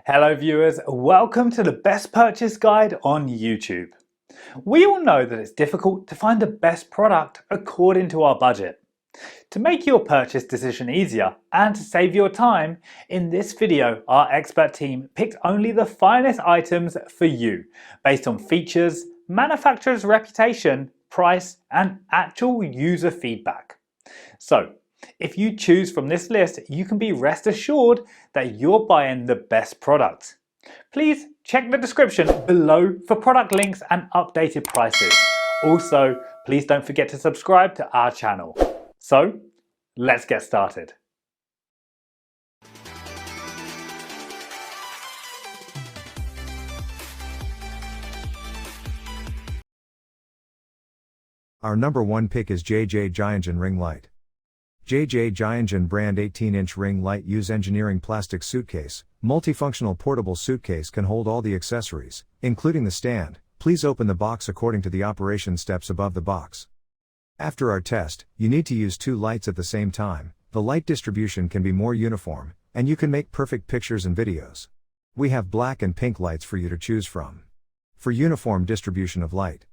Hello viewers, welcome to the best purchase guide on YouTube. We all know that it's difficult to find the best product according to our budget. To make your purchase decision easier and to save your time, in this video our expert team picked only the finest items for you based on features, manufacturer's reputation, price and actual user feedback. So, if you choose from this list, you can be rest assured that you're buying the best product. Please check the description below for product links and updated prices. Also, please don't forget to subscribe to our channel. So, let's get started. Our number one pick is JJ Giangen Ring Light. JJ Giangen brand 18-inch ring light use engineering plastic suitcase, multifunctional portable suitcase can hold all the accessories, including the stand. Please open the box according to the operation steps above the box. After our test, you need to use two lights at the same time. The light distribution can be more uniform, and you can make perfect pictures and videos. We have black and pink lights for you to choose from. For uniform distribution of light,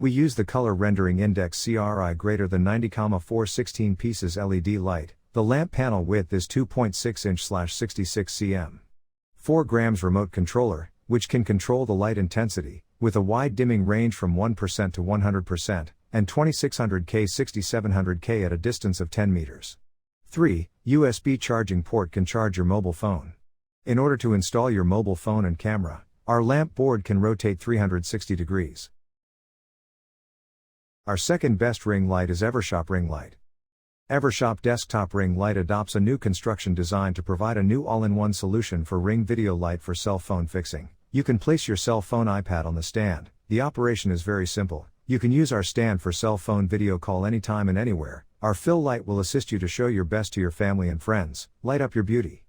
we use the color rendering index CRI greater than 90,4 16 pieces LED light. The lamp panel width is 2.6 inch/66 cm. 4 grams remote controller, which can control the light intensity, with a wide dimming range from 1% to 100%, and 2600K 6700K at a distance of 10 meters. 3. USB charging port can charge your mobile phone. In order to install your mobile phone and camera, our lamp board can rotate 360 degrees. Our second best ring light is Evershop Ring Light. Evershop Desktop Ring Light adopts a new construction design to provide a new all-in-one solution for ring video light for cell phone fixing. You can place your cell phone iPad on the stand. The operation is very simple. You can use our stand for cell phone video call anytime and anywhere. Our fill light will assist you to show your best to your family and friends. Light up your beauty.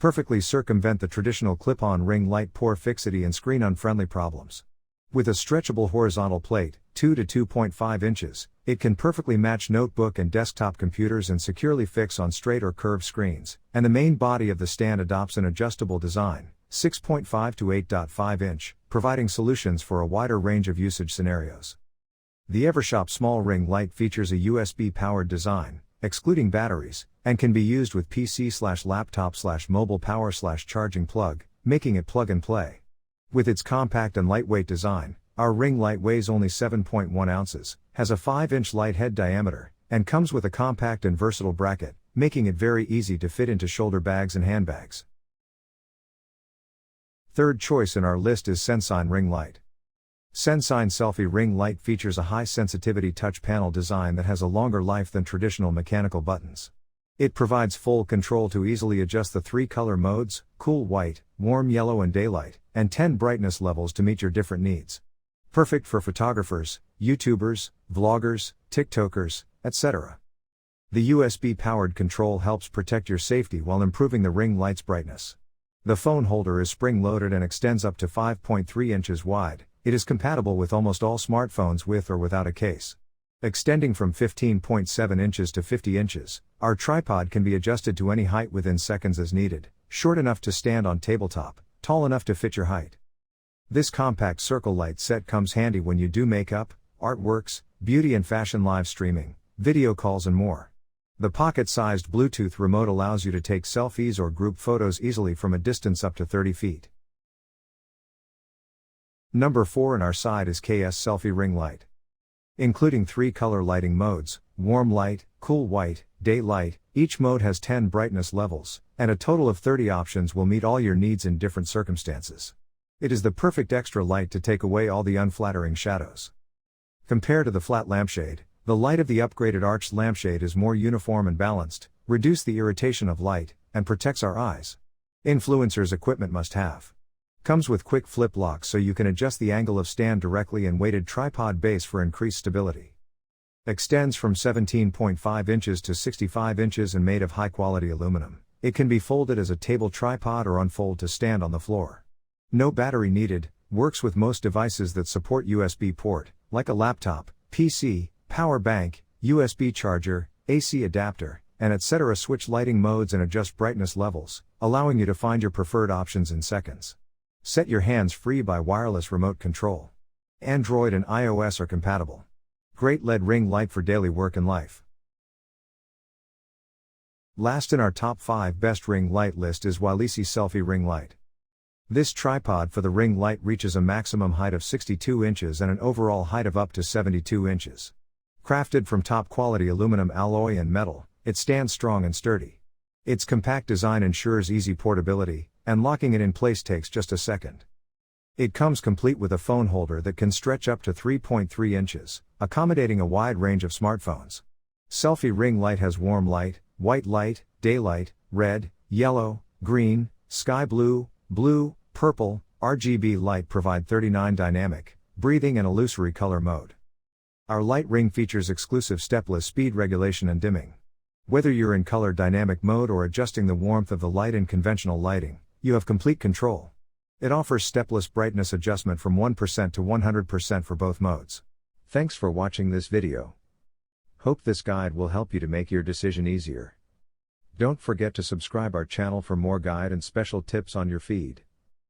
Perfectly circumvent the traditional clip-on ring light poor fixity and screen unfriendly problems. With a stretchable horizontal plate, 2 to 2.5 inches, it can perfectly match notebook and desktop computers and securely fix on straight or curved screens, and the main body of the stand adopts an adjustable design, 6.5 to 8.5 inch, providing solutions for a wider range of usage scenarios. The Evershop Small Ring Light features a USB-powered design, excluding batteries, and can be used with PC/laptop/mobile power/charging plug, making it plug and play. With its compact and lightweight design, our ring light weighs only 7.1 ounces, has a 5-inch light head diameter, and comes with a compact and versatile bracket, making it very easy to fit into shoulder bags and handbags. Third choice in our list is Sensign Ring Light. Sensign Selfie Ring Light features a high-sensitivity touch panel design that has a longer life than traditional mechanical buttons. It provides full control to easily adjust the 3 color modes, cool white, warm yellow and daylight, and 10 brightness levels to meet your different needs. Perfect for photographers, YouTubers, vloggers, TikTokers, etc. The USB-powered control helps protect your safety while improving the ring light's brightness. The phone holder is spring-loaded and extends up to 5.3 inches wide. It is compatible with almost all smartphones with or without a case. Extending from 15.7 inches to 50 inches, our tripod can be adjusted to any height within seconds as needed, short enough to stand on tabletop, tall enough to fit your height. This compact circle light set comes handy when you do makeup, artworks, beauty and fashion live streaming, video calls and more. The pocket-sized Bluetooth remote allows you to take selfies or group photos easily from a distance up to 30 feet. Number 4 in our side is KS Selfie Ring Light. Including 3 color lighting modes, warm light, cool white, daylight, each mode has 10 brightness levels, and a total of 30 options will meet all your needs in different circumstances. It is the perfect extra light to take away all the unflattering shadows. Compared to the flat lampshade, the light of the upgraded arched lampshade is more uniform and balanced, reduce the irritation of light, and protects our eyes. Influencers equipment must have. Comes with quick flip locks so you can adjust the angle of stand directly and weighted tripod base for increased stability. Extends from 17.5 inches to 65 inches and made of high-quality aluminum. It can be folded as a table tripod or unfold to stand on the floor. No battery needed, works with most devices that support USB port, like a laptop, PC, power bank, USB charger, AC adapter, and etc. Switch lighting modes and adjust brightness levels, allowing you to find your preferred options in seconds. Set your hands free by wireless remote control. Android and iOS are compatible. Great LED ring light for daily work and life. Last in our top 5 best ring light list is Wylisi Selfie Ring Light. This tripod for the ring light reaches a maximum height of 62 inches and an overall height of up to 72 inches. Crafted from top quality aluminum alloy and metal, it stands strong and sturdy. Its compact design ensures easy portability, and locking it in place takes just a second. It comes complete with a phone holder that can stretch up to 3.3 inches, accommodating a wide range of smartphones. Selfie Ring Light has warm light, white light, daylight, red, yellow, green, sky blue, blue, purple, RGB light provide 39 dynamic, breathing and illusory color mode. Our light ring features exclusive stepless speed regulation and dimming. Whether you're in color dynamic mode or adjusting the warmth of the light in conventional lighting, you have complete control. It offers stepless brightness adjustment from 1% to 100% for both modes. Thanks for watching this video. Hope this guide will help you to make your decision easier. Don't forget to subscribe our channel for more guide and special tips on your feed.